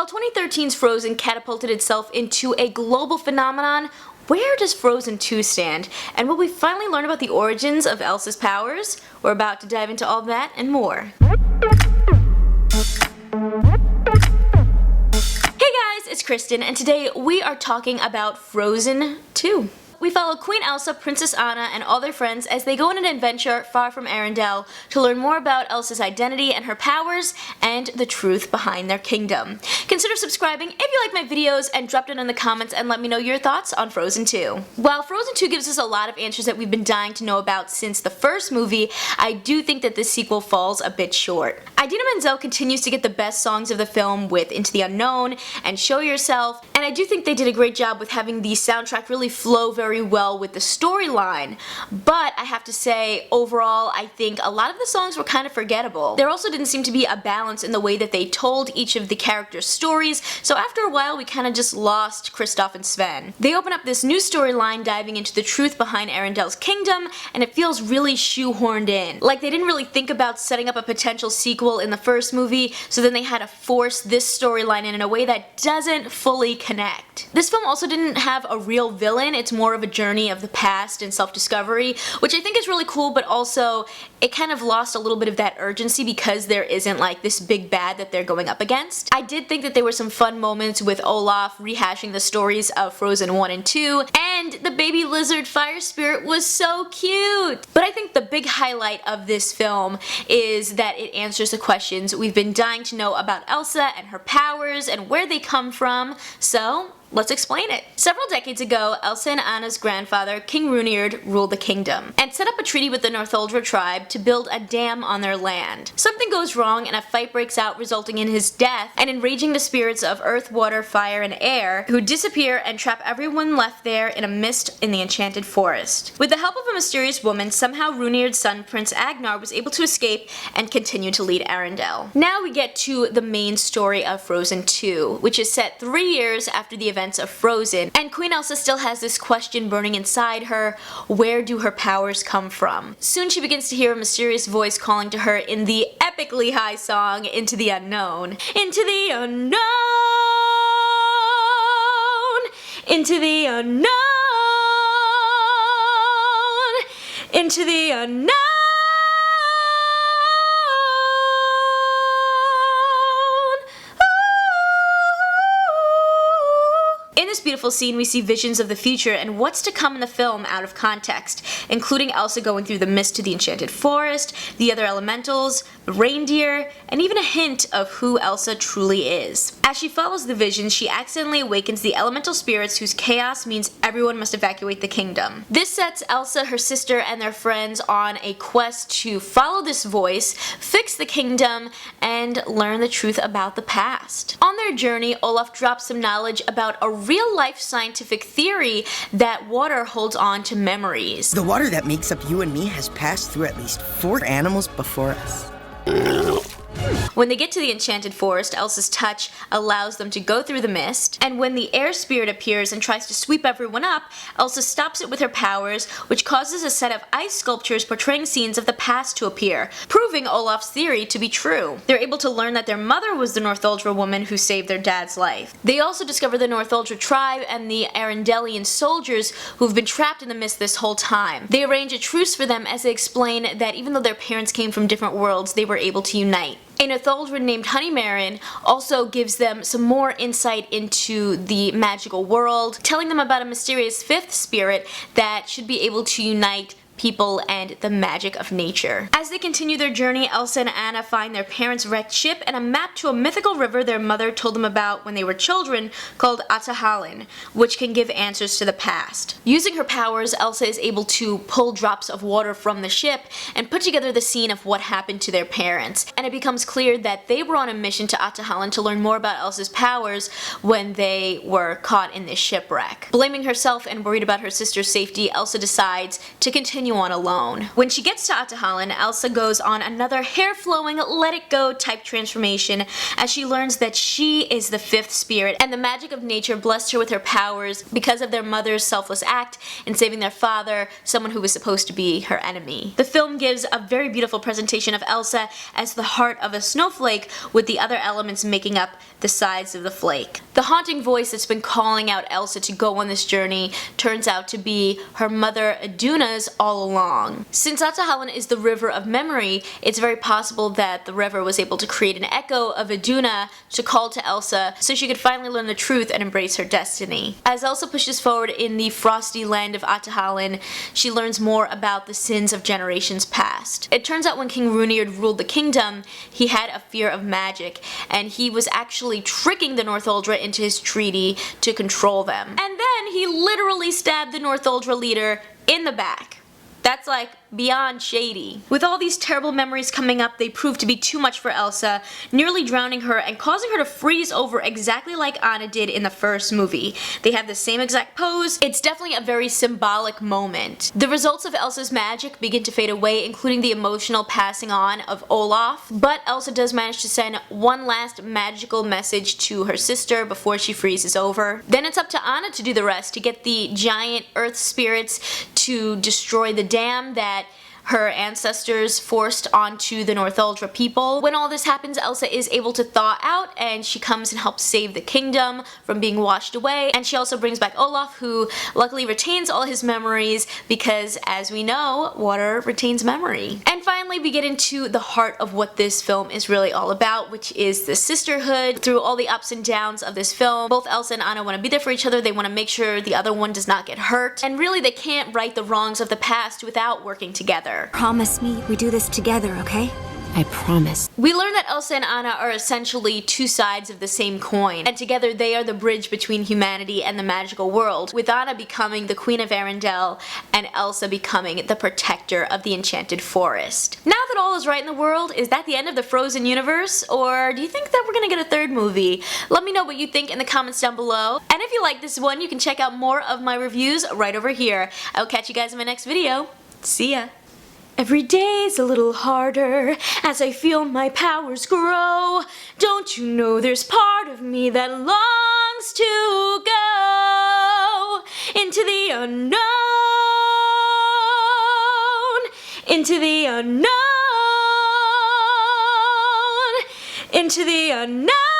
While 2013's Frozen catapulted itself into a global phenomenon, where does Frozen 2 stand? And will we finally learn about the origins of Elsa's powers? We're about to dive into all that and more. Hey guys, it's Kristen, and today we are talking about Frozen 2. We follow Queen Elsa, Princess Anna, and all their friends as they go on an adventure far from Arendelle to learn more about Elsa's identity and her powers, and the truth behind their kingdom. Consider subscribing if you like my videos, and drop it in the comments and let me know your thoughts on Frozen 2. While Frozen 2 gives us a lot of answers that we've been dying to know about since the first movie, I do think that this sequel falls a bit short. Idina Menzel continues to get the best songs of the film with Into the Unknown and Show Yourself, and I do think they did a great job with having the soundtrack really flow very well with the storyline, but I have to say, overall, I think a lot of the songs were kind of forgettable. There also didn't seem to be a balance in the way that they told each of the characters' stories, so after a while we kind of just lost Kristoff and Sven. They open up this new storyline diving into the truth behind Arendelle's kingdom, and it feels really shoehorned in. Like they didn't really think about setting up a potential sequel in the first movie, so then they had to force this storyline in a way that doesn't fully connect. This film also didn't have a real villain, it's more of a journey of the past and self-discovery, which I think is really cool, but also it kind of lost a little bit of that urgency because there isn't like this big bad that they're going up against. I did think that there were some fun moments with Olaf rehashing the stories of Frozen 1 and 2, and the baby lizard fire spirit was so cute! But I think the big highlight of this film is that it answers the questions we've been dying to know about Elsa and her powers and where they come from, so let's explain it. Several decades ago, Elsa and Anna's grandfather, King Runeard, ruled the kingdom, and set up a treaty with the Northuldra tribe to build a dam on their land. Something goes wrong and a fight breaks out, resulting in his death and enraging the spirits of earth, water, fire, and air, who disappear and trap everyone left there in a mist in the Enchanted Forest. With the help of a mysterious woman, somehow Runeard's son, Prince Agnar, was able to escape and continue to lead Arendelle. Now we get to the main story of Frozen 2, which is set 3 years after the events of Frozen, and Queen Elsa still has this question burning inside her: where do her powers come from? Soon she begins to hear a mysterious voice calling to her in the epically high song Into the Unknown. Into the unknown! Into the unknown! Into the unknown! In this beautiful scene, we see visions of the future and what's to come in the film out of context, including Elsa going through the mist to the Enchanted Forest, the other elementals, the reindeer, and even a hint of who Elsa truly is. As she follows the visions, she accidentally awakens the elemental spirits whose chaos means everyone must evacuate the kingdom. This sets Elsa, her sister, and their friends on a quest to follow this voice, fix the kingdom, and learn the truth about the past. On their journey, Olaf drops some knowledge about a real-life scientific theory that water holds on to memories. The water that makes up you and me has passed through at least 4 animals before us. When they get to the Enchanted Forest, Elsa's touch allows them to go through the mist, and when the air spirit appears and tries to sweep everyone up, Elsa stops it with her powers, which causes a set of ice sculptures portraying scenes of the past to appear, proving Olaf's theory to be true. They're able to learn that their mother was the Northuldra woman who saved their dad's life. They also discover the Northuldra tribe and the Arendellian soldiers who've been trapped in the mist this whole time. They arrange a truce for them as they explain that even though their parents came from different worlds, they were able to unite. A Northuldra named Honeymaren also gives them some more insight into the magical world, telling them about a mysterious 5th spirit that should be able to unite people and the magic of nature. As they continue their journey, Elsa and Anna find their parents' wrecked ship and a map to a mythical river their mother told them about when they were children called Atahalin, which can give answers to the past. Using her powers, Elsa is able to pull drops of water from the ship and put together the scene of what happened to their parents, and it becomes clear that they were on a mission to Atahalin to learn more about Elsa's powers when they were caught in this shipwreck. Blaming herself and worried about her sister's safety, Elsa decides to continue continue on alone. When she gets to Ahtohallan, Elsa goes on another hair-flowing, let-it-go type transformation as she learns that she is the fifth spirit, and the magic of nature blessed her with her powers because of their mother's selfless act in saving their father, someone who was supposed to be her enemy. The film gives a very beautiful presentation of Elsa as the heart of a snowflake, with the other elements making up the sides of the flake. The haunting voice that's been calling out Elsa to go on this journey turns out to be her mother Iduna's all along. Since Ahtohallan is the river of memory, it's very possible that the river was able to create an echo of Iduna to call to Elsa so she could finally learn the truth and embrace her destiny. As Elsa pushes forward in the frosty land of Ahtohallan, she learns more about the sins of generations past. It turns out when King Runerd ruled the kingdom, he had a fear of magic, and he was actually tricking the Northuldra into his treaty to control them. And then he literally stabbed the Northuldra leader in the back. That's like beyond shady. With all these terrible memories coming up, they prove to be too much for Elsa, nearly drowning her and causing her to freeze over exactly like Anna did in the first movie. They have the same exact pose. It's definitely a very symbolic moment. The results of Elsa's magic begin to fade away, including the emotional passing on of Olaf, but Elsa does manage to send one last magical message to her sister before she freezes over. Then it's up to Anna to do the rest, to get the giant earth spirits to destroy the dam that her ancestors forced onto the Northuldra people. When all this happens, Elsa is able to thaw out and she comes and helps save the kingdom from being washed away, and she also brings back Olaf, who luckily retains all his memories because, as we know, water retains memory. And finally we get into the heart of what this film is really all about, which is the sisterhood. Through all the ups and downs of this film, both Elsa and Anna want to be there for each other. They want to make sure the other one does not get hurt, and really they can't right the wrongs of the past without working together. Promise me we do this together, okay? I promise. We learn that Elsa and Anna are essentially two sides of the same coin, and together they are the bridge between humanity and the magical world, with Anna becoming the Queen of Arendelle and Elsa becoming the protector of the Enchanted Forest. Now that all is right in the world, is that the end of the Frozen universe, or do you think that we're gonna get a third movie? Let me know what you think in the comments down below, and if you like this one, you can check out more of my reviews right over here. I will catch you guys in my next video. See ya! Every day's a little harder as I feel my powers grow. Don't you know there's part of me that longs to go into the unknown, into the unknown, into the unknown.